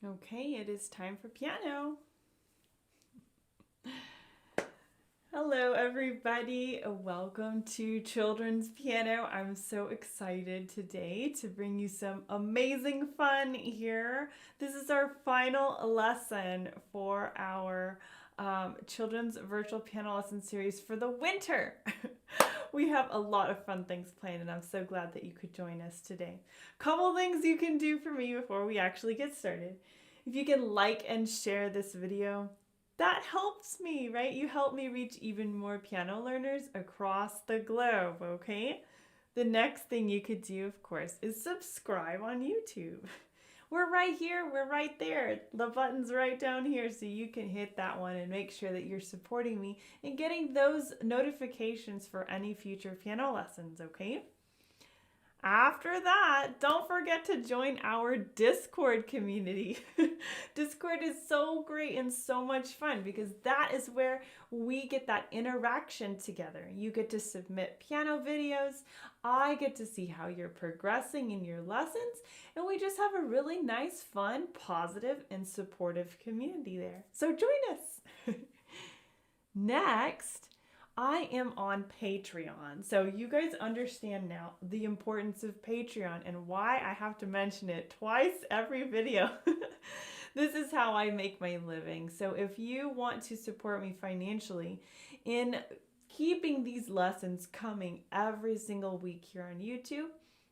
Okay, it is time for piano. Hello, everybody. Welcome to Children's Piano. I'm so excited today to bring you some amazing fun here. This is our final lesson for our children's virtual piano lesson series for the winter. We have a lot of fun things planned, and I'm so glad that you could join us today. Couple things you can do for me before we actually get started. If you can like and share this video, that helps me, right? You help me reach even more piano learners across the globe, okay? The next thing you could do, of course, is subscribe on YouTube. We're right here, we're right there. The button's right down here, so you can hit that one and make sure that you're supporting me and getting those notifications for any future piano lessons, okay? After that, don't forget to join our Discord community. Discord is so great and so much fun because that is where we get that interaction together. You get to submit piano videos, I get to see how you're progressing in your lessons, and we just have a really nice, fun, positive, and supportive community there. So join us. Next, I am on Patreon. So you guys understand now the importance of Patreon and why I have to mention it twice every video. This is how I make my living. So if you want to support me financially in keeping these lessons coming every single week here on YouTube,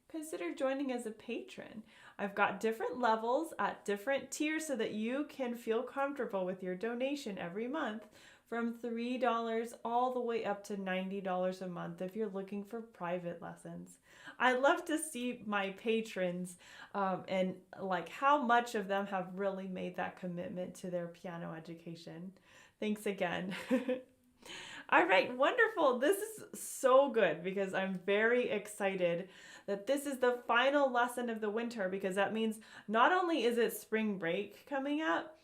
consider joining as a patron. I've got different levels at different tiers so that you can feel comfortable with your donation every month, from $3 all the way up to $90 a month if you're looking for private lessons. I love to see my patrons and like how much of them have really made that commitment to their piano education. Thanks again. All right, wonderful. This is so good because I'm very excited that this is the final lesson of the winter, because that means not only is it spring break coming up,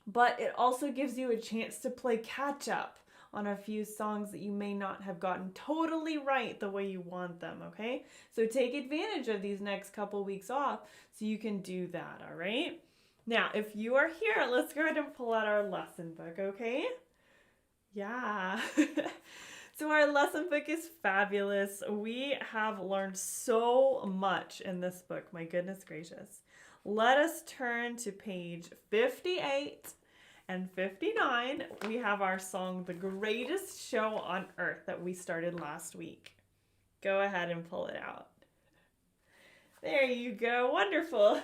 but it also gives you a chance to play catch up on a few songs that you may not have gotten totally right the way you want them, okay? So take advantage of these next couple weeks off so you can do that, all right? Now, if you are here, let's go ahead and pull out our lesson book, okay? Yeah. So our lesson book is fabulous. We have learned so much in this book, my goodness gracious. Let us turn to page 58 and 59. We have our song, The Greatest Show on Earth, that we started last week. Go ahead and pull it out. There you go. Wonderful.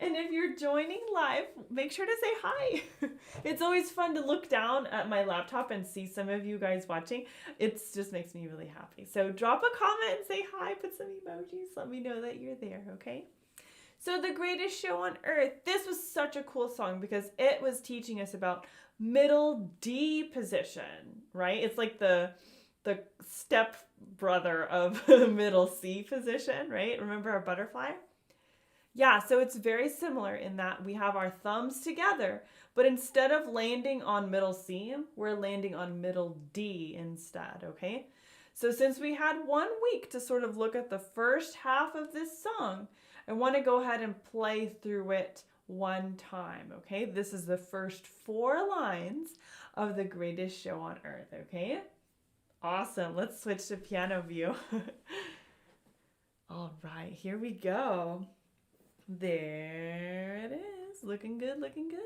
And if you're joining live, make sure to say hi. It's always fun to look down at my laptop and see some of you guys watching. It just makes me really happy. So drop a comment and say hi, put some emojis. Let me know that you're there, okay? So The Greatest Show on Earth, this was such a cool song because it was teaching us about middle D position, right? It's like the step brother of middle C position, right? Remember our butterfly? Yeah, so it's very similar in that we have our thumbs together, but instead of landing on middle C, we're landing on middle D instead, okay? So since we had 1 week to sort of look at the first half of this song, I want to go ahead and play through it one time, okay? This is the first 4 lines of The Greatest Show on Earth, okay? Awesome. Let's switch to piano view. All right, here we go. There it is. Looking good, looking good.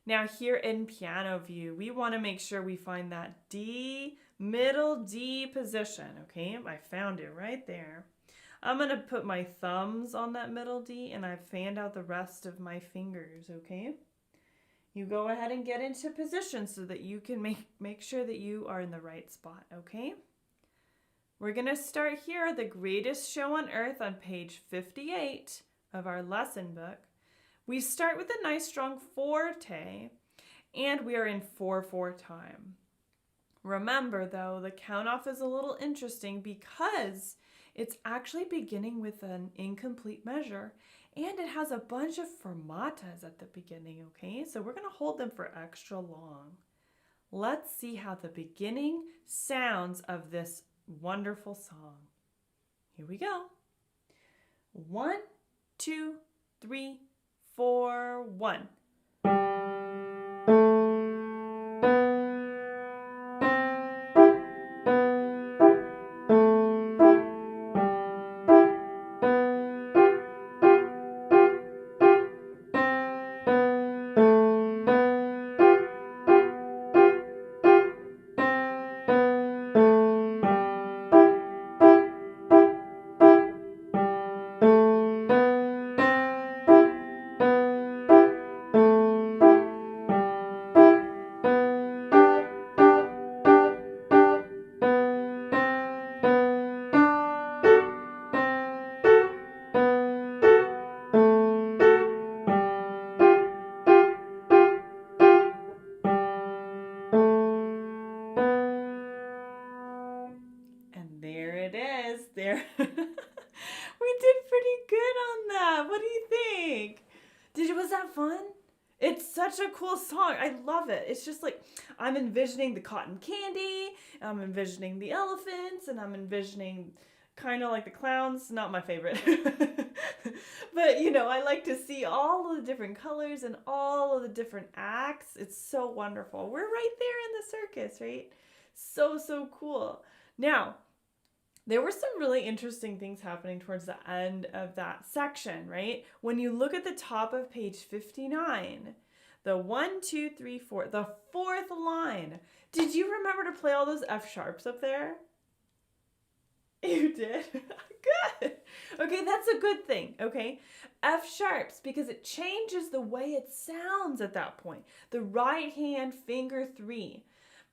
Now here in piano view, we want to make sure we find that D, middle D position, okay? I found it right there. I'm going to put my thumbs on that middle D and I've fanned out the rest of my fingers, okay? You go ahead and get into position so that you can make sure that you are in the right spot, okay? We're going to start here, The Greatest Show on Earth on page 58 of our lesson book. We start with a nice strong forte and we are in 4/4 time. Remember though, the count off is a little interesting because it's actually beginning with an incomplete measure and it has a bunch of fermatas at the beginning, okay? So we're going to hold them for extra long. Let's see how the beginning sounds of this wonderful song. Here we go. 1, 2, 3, 4, 1. And there it is. There. We did pretty good on that. What do you think? Was that fun? It's such a cool song. I love it. It's just like I'm envisioning the cotton candy, I'm envisioning the elephants, and I'm envisioning kind of like the clowns. Not my favorite. But I like to see all of the different colors and all of the different acts. It's so wonderful. We're right there in the circus, right? So cool. Now, there were some really interesting things happening towards the end of that section, right? When you look at the top of page 59, the 1, 2, 3, 4, the fourth line. Did you remember to play all those F sharps up there? You did? Good. Okay, that's a good thing, okay? F sharps, because it changes the way it sounds at that point. The right hand finger 3.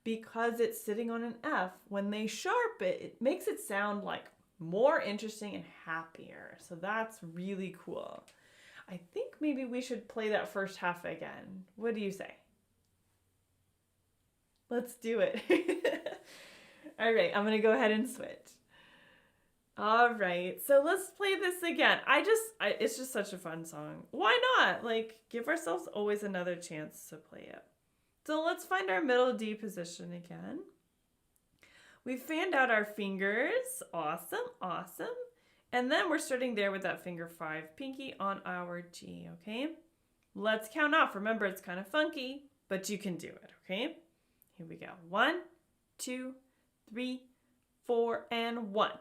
Because it's sitting on an F, when they sharp it, it makes it sound like more interesting and happier. So that's really cool. I think maybe we should play that first half again. What do you say? Let's do it. All right, I'm going to go ahead and switch. All right, so let's play this again. It's just such a fun song. Why not? Like, give ourselves always another chance to play it. So let's find our middle D position again. We fanned out our fingers. Awesome. And then we're starting there with that finger 5 pinky on our G, okay? Let's count off. Remember, it's kind of funky, but you can do it, okay? Here we go. 1, 2, 3, 4, and 1.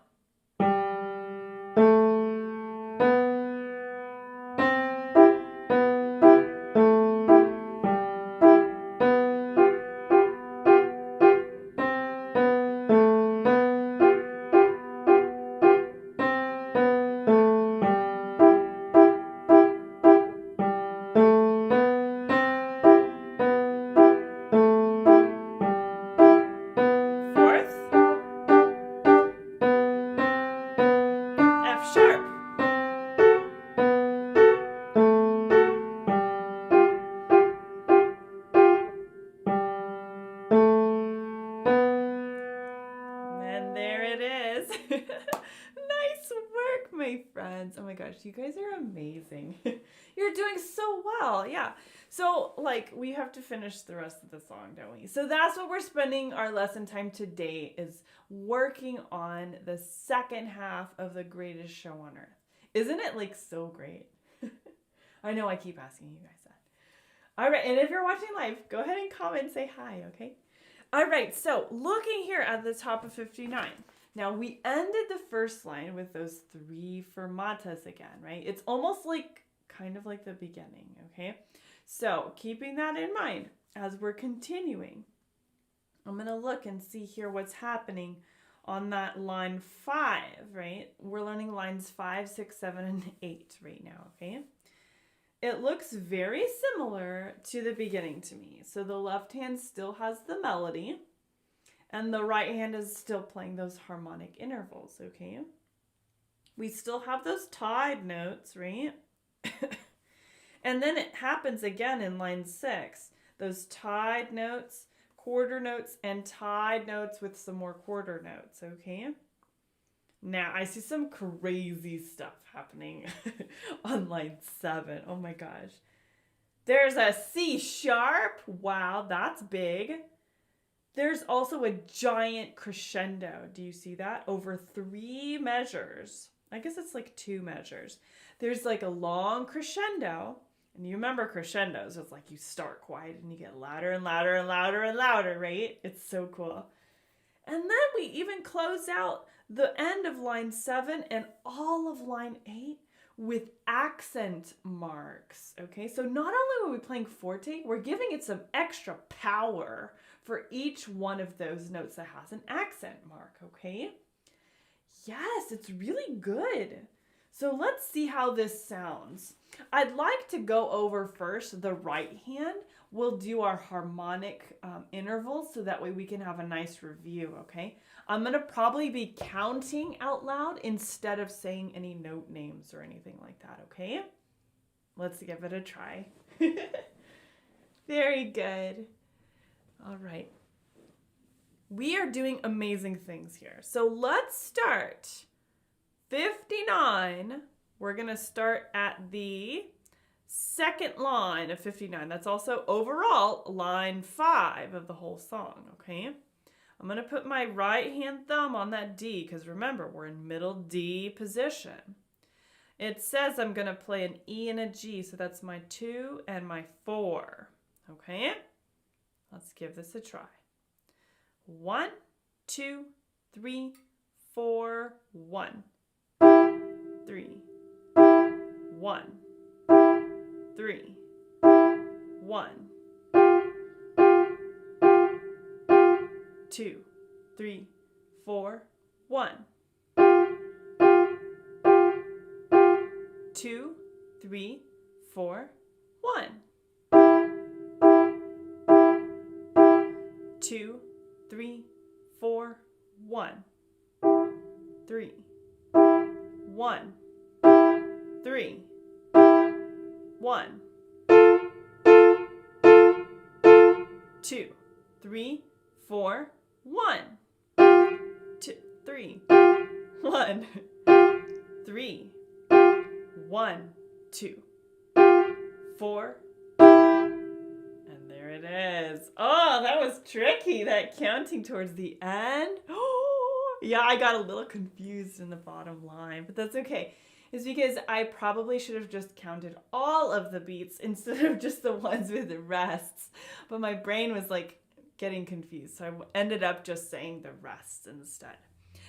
Nice work, my friends. Oh my gosh, you guys are amazing. You're doing so well. Yeah. So, we have to finish the rest of the song, don't we? So that's what we're spending our lesson time today, is working on the second half of The Greatest Show on Earth. Isn't it so great? I know I keep asking you guys that. All right, and if you're watching live, go ahead and comment and say hi, okay? All right, so looking here at the top of 59. Now, we ended the first line with those 3 fermatas again, right? It's almost kind of like the beginning, okay? So, keeping that in mind, as we're continuing, I'm going to look and see here what's happening on that line 5, right? We're learning lines 5, 6, 7, and 8 right now, okay? It looks very similar to the beginning to me. So the left hand still has the melody, and the right hand is still playing those harmonic intervals, okay? We still have those tied notes, right? And then it happens again in line 6. Those tied notes, quarter notes, and tied notes with some more quarter notes, okay? Now, I see some crazy stuff happening on line 7. Oh my gosh. There's a C sharp. Wow, that's big. There's also a giant crescendo. Do you see that? Over 3 measures. I guess it's 2 measures. There's a long crescendo, And you remember crescendos, it's like you start quiet and you get louder and louder and louder and louder, right? It's so cool. And then we even close out the end of line 7 and all of line 8 with accent marks, okay? So not only are we playing forte, we're giving it some extra power for each one of those notes that has an accent mark, okay? Yes, it's really good. So let's see how this sounds. I'd like to go over first the right hand. We'll do our harmonic intervals so that way we can have a nice review, okay? I'm going to probably be counting out loud instead of saying any note names or anything like that, okay? Let's give it a try. Very good. All right. We are doing amazing things here. So let's start. 59, we're going to start at the second line of 59. That's also overall line 5 of the whole song, okay? I'm going to put my right hand thumb on that D because remember, we're in middle D position. It says I'm going to play an E and a G, so that's my 2 and my 4, okay? Let's give this a try. 1, 2, 3, 4, 1. 3, 1, 3, 1, 2, 3, 4, 1, 2, 3, 4, 1, 2, 3, 4, 1, 3, 1, 3, 1, 2, 3, 4, 1, 2, 3, 1, 3, 1, 2, 4, and there it is. Oh, that was tricky, that counting towards the end. Oh, yeah, I got a little confused in the bottom line, but that's okay. It's because I probably should have just counted all of the beats instead of just the ones with the rests. But my brain was like getting confused, so I ended up just saying the rests instead.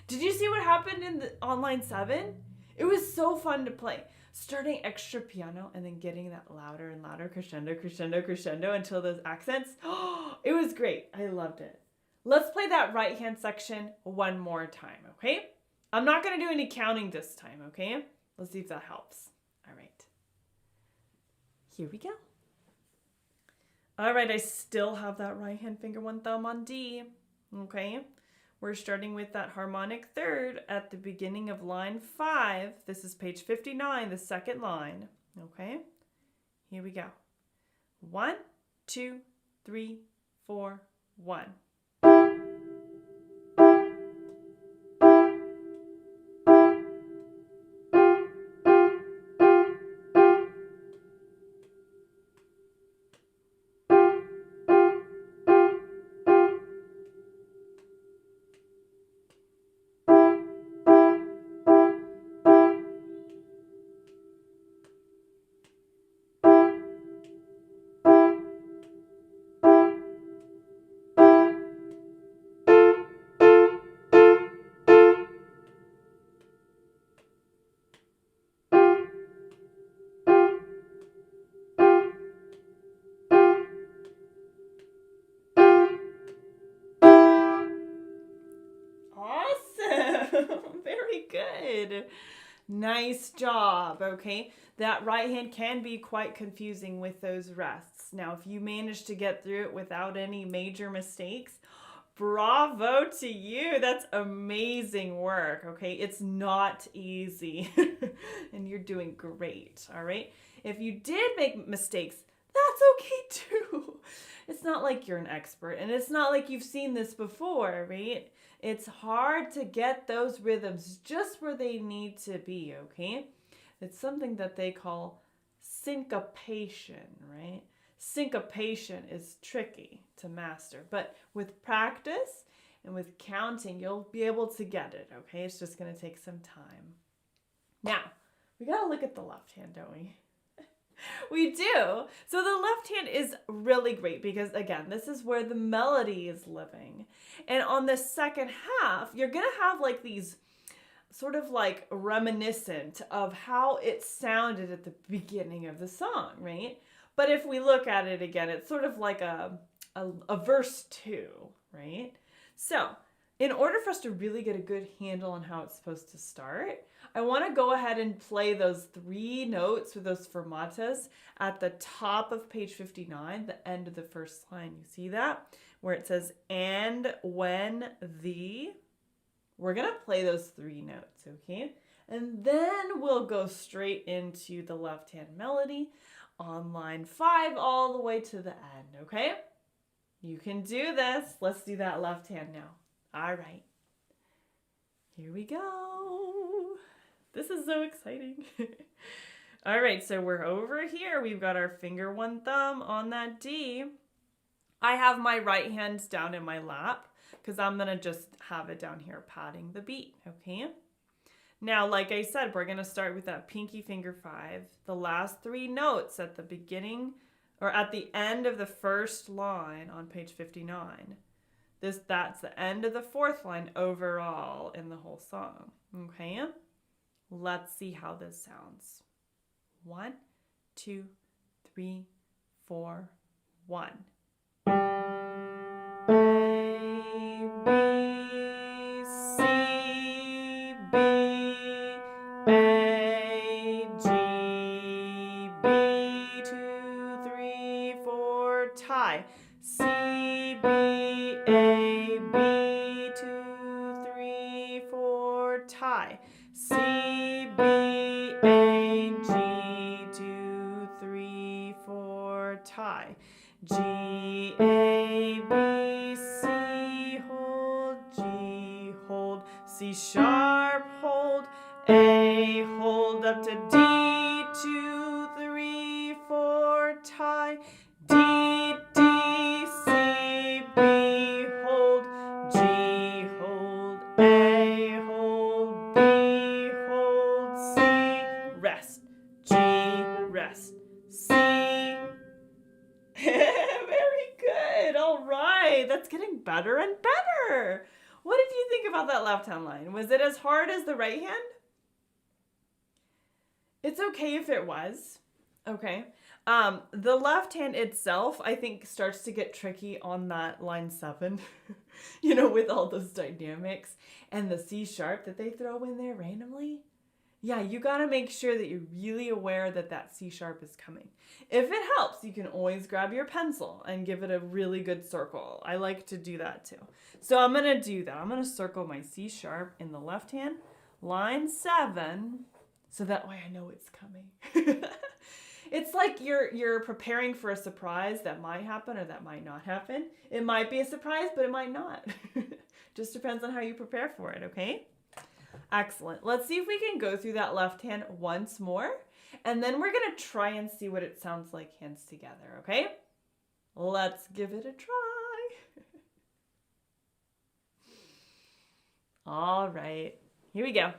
Did you see what happened on line 7? It was so fun to play. Starting extra piano and then getting that louder and louder crescendo, crescendo, crescendo until those accents. Oh, it was great. I loved it. Let's play that right hand section one more time, okay? I'm not going to do any counting this time, okay? Let's see if that helps. All right. Here we go. All right, I still have that right hand finger, one thumb on D, okay? We're starting with that harmonic third at the beginning of line 5. This is page 59, the second line, okay? Here we go. 1, 2, 3, 4, 1. Awesome. Very good. Nice job, okay? That right hand can be quite confusing with those rests. Now, if you manage to get through it without any major mistakes, bravo to you. That's amazing work, okay? It's not easy, and you're doing great, all right? If you did make mistakes, that's okay too. It's not like you're an expert, and it's not like you've seen this before, right? It's hard to get those rhythms just where they need to be, okay? It's something that they call syncopation, right? Syncopation is tricky to master, but with practice and with counting, you'll be able to get it, okay? It's just going to take some time. Now, we got to look at the left hand, don't we? We do. So the left hand is really great because, again, this is where the melody is living. And on the second half, you're going to have like these sort of like reminiscent of how it sounded at the beginning of the song, right? But if we look at it again, it's sort of like a verse 2, right? So in order for us to really get a good handle on how it's supposed to start, I want to go ahead and play those 3 notes with those fermatas at the top of page 59, the end of the first line. You see that? Where it says, and when the... We're going to play those 3 notes, okay? And then we'll go straight into the left-hand melody on line 5 all the way to the end, okay? You can do this. Let's do that left hand now. All right. Here we go. This is so exciting. All right, so we're over here. We've got our finger, 1 thumb on that D. I have my right hand down in my lap because I'm going to just have it down here patting the beat, okay? Now, like I said, we're going to start with that pinky finger 5. The last 3 notes at the beginning or at the end of the first line on page 59. That's the end of the 4th line overall in the whole song, okay? Let's see how this sounds. 1, 2, 3, 4, 1. Tie. C, B, A, B, 2, 3, 4, tie. C, B, A, G, 2, 3, 4, tie. G, A, B, C, hold, G, hold, C sharp, hold, A, hold up to D, 2, 3, 4, tie. D, D, C, B, hold, G, hold, A, hold, B, hold, C, rest, G, rest, C. Very good. All right. That's getting better and better. What did you think about that left hand line? Was it as hard as the right hand? It's okay if it was. Okay. The left hand itself, I think, starts to get tricky on that line 7, you know, with all those dynamics and the C sharp that they throw in there randomly. Yeah, you got to make sure that you're really aware that that C sharp is coming. If it helps, you can always grab your pencil and give it a really good circle. I like to do that too. So I'm going to do that. I'm going to circle my C sharp in the left hand, line 7, so that way I know it's coming. It's like you're preparing for a surprise that might happen or that might not happen. It might be a surprise, but it might not. Just depends on how you prepare for it, okay? Excellent. Let's see if we can go through that left hand once more, and then we're going to try and see what it sounds like hands together, okay? Let's give it a try. All right. Here we go. Left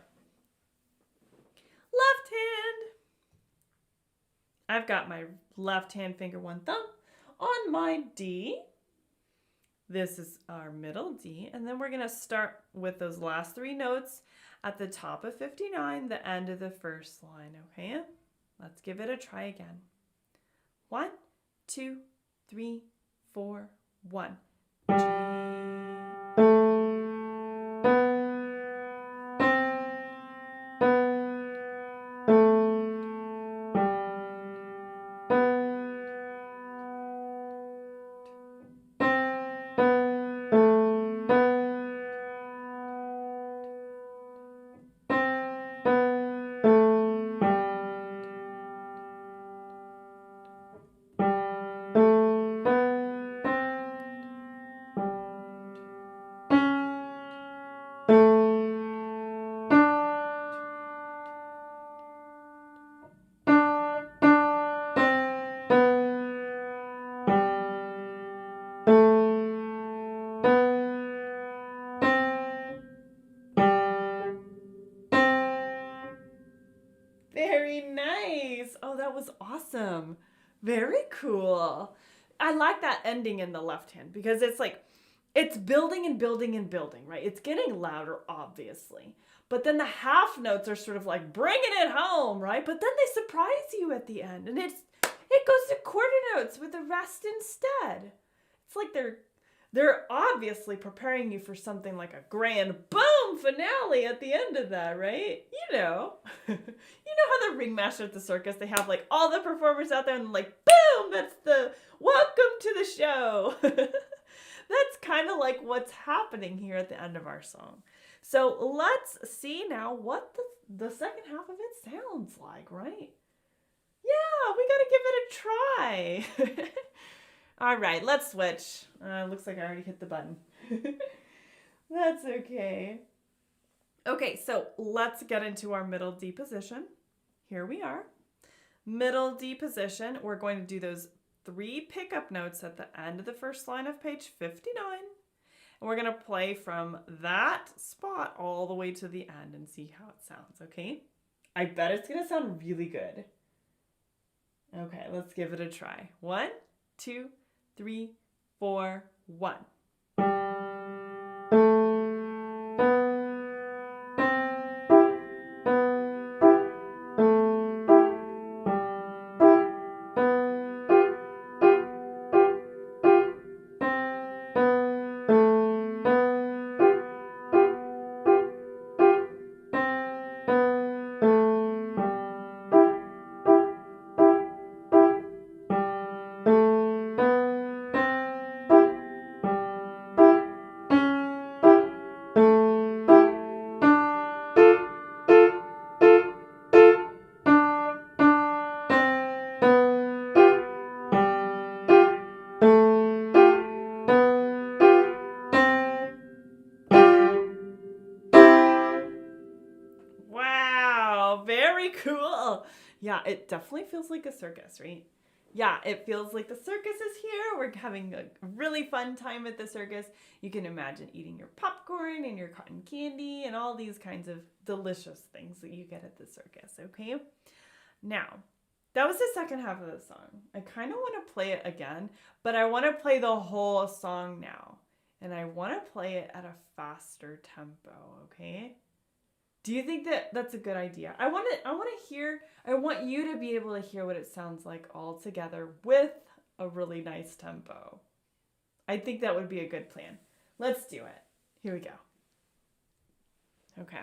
hand. I've got my left hand finger, 1 thumb on my D. This is our middle D. And then we're going to start with those last 3 notes at the top of 59, the end of the first line, okay? Let's give it a try again. 1, 2, 3, 4, 1. G. nice. Oh, that was awesome. Very cool. I like that ending in the left hand because it's like, it's building and building and building, right? It's getting louder, obviously. But then the half notes are sort of like bringing it home, right? But then they surprise you at the end, and it goes to quarter notes with the rest instead. It's like they're obviously preparing you for something like a grand boom finale at the end of that, right? You know. You know how the ringmaster at the circus, they have like all the performers out there and like, boom, that's the welcome to the show. That's kind of like what's happening here at the end of our song. So let's see now what the second half of it sounds like, right? Yeah, we gotta give it a try. All right, let's switch. Looks like I already hit the button. That's okay. Okay, so let's get into our middle D position. Here we are. Middle D position, we're going to do those 3 pickup notes at the end of the first line of page 59. And we're going to play from that spot all the way to the end and see how it sounds, okay? I bet it's going to sound really good. Okay, let's give it a try. 1, 2, 3, 4, 1. Wow, very cool. Yeah, it definitely feels like a circus, right? Yeah, it feels like the circus is here. We're having a really fun time at the circus. You can imagine eating your popcorn and your cotton candy and all these kinds of delicious things that you get at the circus, okay? Now, that was the second half of the song. I kind of want to play it again, but I want to play the whole song now. And I want to play it at a faster tempo, okay? Do you think that that's a good idea? I want you to be able to hear what it sounds like all together with a really nice tempo. I think that would be a good plan. Let's do it. Here we go. Okay.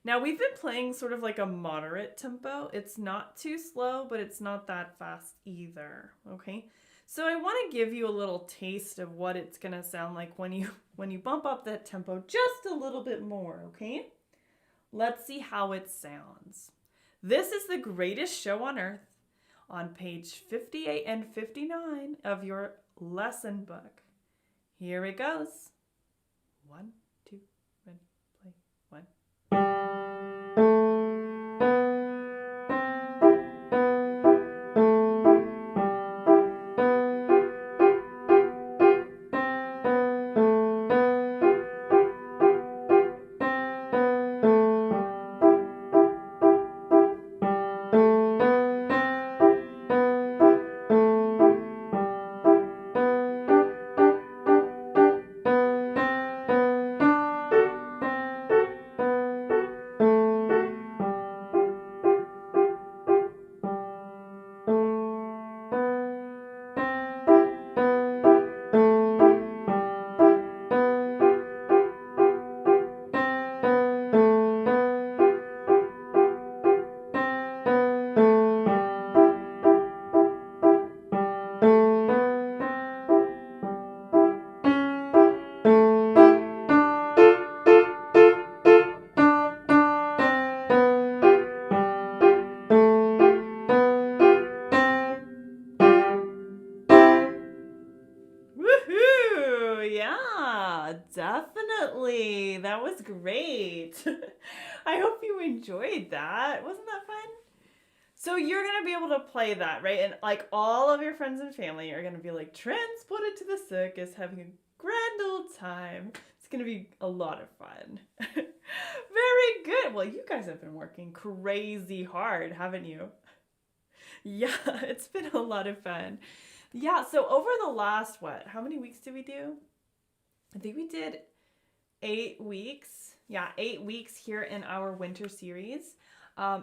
Now we've been playing sort of like a moderate tempo. It's not too slow, but it's not that fast either. Okay. So I want to give you a little taste of what it's going to sound like when you bump up that tempo just a little bit more, okay? Let's see how it sounds. This is The Greatest Show on Earth on page 58 and 59 of your lesson book. Here it goes. 1, 2, ready, play, 1. Woohoo! Yeah, definitely. That was great. I hope you enjoyed that. Wasn't that fun? So you're going to be able to play that, right? And like all of your friends and family are going to be like transported to the circus, having a grand old time. It's going to be a lot of fun. Very good. Well, you guys have been working crazy hard, haven't you? Yeah, it's been a lot of fun. Yeah, so over the last, how many weeks did we do? I think we did 8 weeks. Yeah, 8 weeks here in our winter series.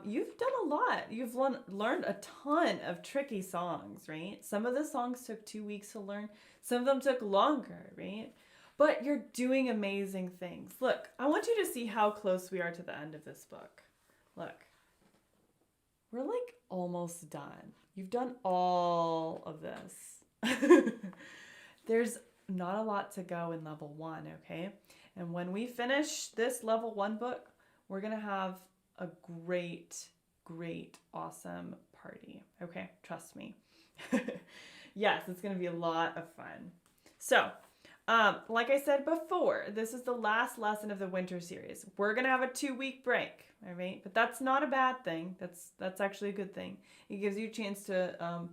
You've done a lot. You've learned a ton of tricky songs, right? Some of the songs took 2 weeks to learn. Some of them took longer, right? But you're doing amazing things. Look, I want you to see how close we are to the end of this book. Look, we're like almost done. You've done all of this. There's not a lot to go in level 1, okay? And when we finish this level 1 book, we're going to have a great, awesome party, okay? Trust me. Yes, it's going to be a lot of fun. So, like I said before, this is the last lesson of the winter series. We're going to have a 2-week break, all right? But that's not a bad thing. That's actually a good thing. It gives you a chance to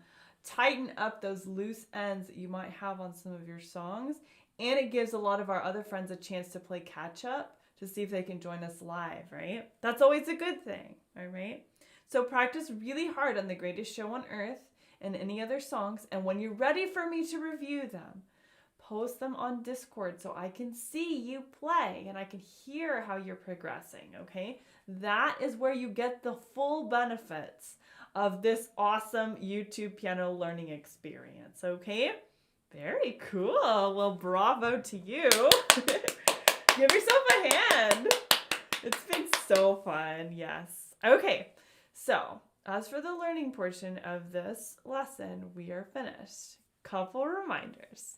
tighten up those loose ends that you might have on some of your songs. And it gives a lot of our other friends a chance to play catch up to see if they can join us live, right? That's always a good thing, all right? So practice really hard on The Greatest Show on Earth and any other songs. And when you're ready for me to review them, post them on Discord so I can see you play and I can hear how you're progressing, okay? That is where you get the full benefits of this awesome YouTube piano learning experience, okay? Very cool. Well, bravo to you. Give yourself a hand. It's been so fun, yes. Okay, so as for the learning portion of this lesson, we are finished. Couple reminders.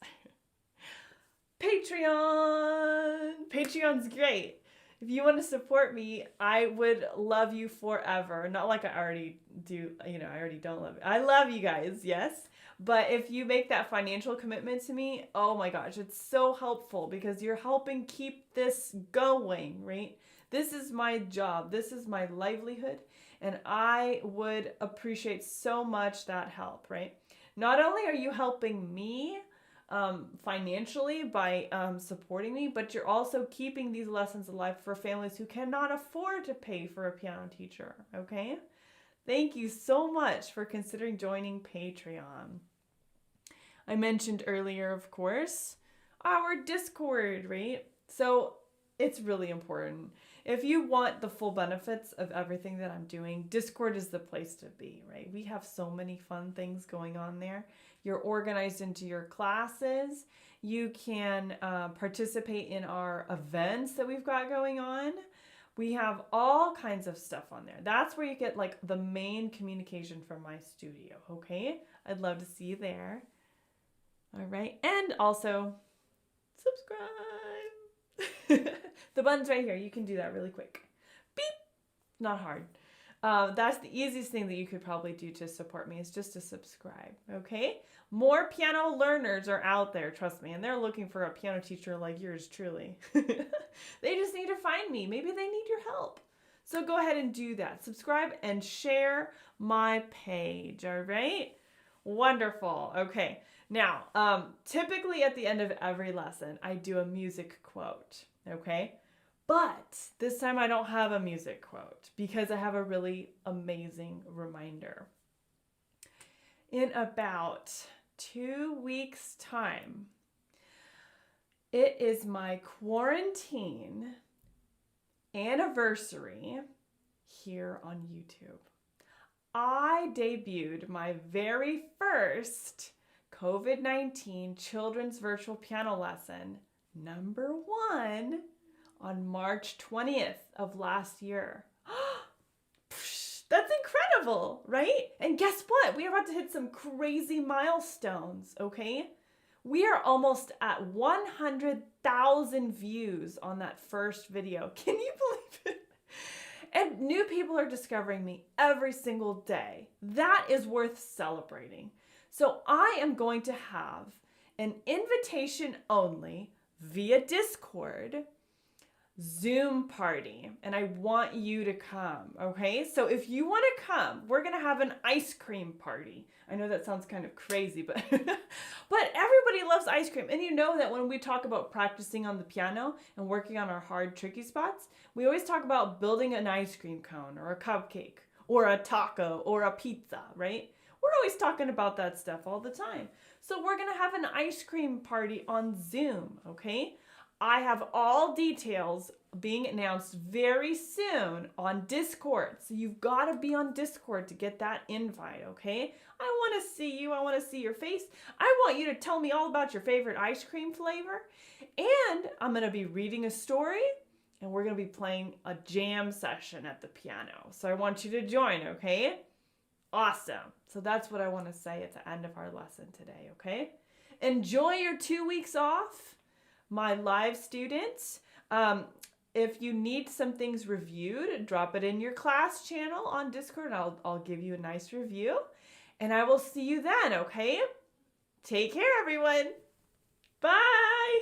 Patreon! Patreon's great. If you want to support me, I would love you forever. Not like I already do, I already don't love you. I love you guys, yes. But if you make that financial commitment to me, oh my gosh, it's so helpful because you're helping keep this going, right? This is my job. This is my livelihood. And I would appreciate so much that help, right? Not only are you helping me financially by supporting me, but you're also keeping these lessons alive for families who cannot afford to pay for a piano teacher, okay? Thank you so much for considering joining Patreon. I mentioned earlier, of course, our Discord, right? So it's really important. If you want the full benefits of everything that I'm doing, Discord is the place to be, right? We have so many fun things going on there. You're organized into your classes. You can participate in our events that we've got going on. We have all kinds of stuff on there. That's where you get like the main communication from my studio, okay? I'd love to see you there. All right, and also subscribe. The button's right here. You can do that really quick. Beep. Not hard. That's the easiest thing that you could probably do to support me is just to subscribe, okay? More piano learners are out there, trust me, and they're looking for a piano teacher like yours truly. They just need to find me. Maybe they need your help. So go ahead and do that. Subscribe and share my page, all right? Wonderful. Okay. Now, typically at the end of every lesson, I do a music quote, okay? But this time I don't have a music quote because I have a really amazing reminder. In about 2 weeks' time, it is my quarantine anniversary here on YouTube. I debuted my very first COVID-19 children's virtual piano lesson, number 1, on March 20th of last year. That's incredible, right? And guess what? We are about to hit some crazy milestones, okay? We are almost at 100,000 views on that first video. Can you believe it? And new people are discovering me every single day. That is worth celebrating. So I am going to have an invitation only via Discord Zoom party, and I want you to come, okay? So if you want to come, we're going to have an ice cream party. I know that sounds kind of crazy, but but everybody loves ice cream. And you know that when we talk about practicing on the piano and working on our hard, tricky spots, we always talk about building an ice cream cone or a cupcake or a taco or a pizza, right? We're always talking about that stuff all the time. So we're going to have an ice cream party on Zoom, okay? I have all details being announced very soon on Discord. So you've got to be on Discord to get that invite, okay? I want to see you. I want to see your face. I want you to tell me all about your favorite ice cream flavor. And I'm going to be reading a story, and we're going to be playing a jam session at the piano. So I want you to join, okay? Awesome. So that's what I want to say at the end of our lesson today, okay? Enjoy your 2 weeks off. My live students, if you need some things reviewed, drop it in your class channel on Discord. I'll give you a nice review. And I will see you then, okay? Take care, everyone. Bye.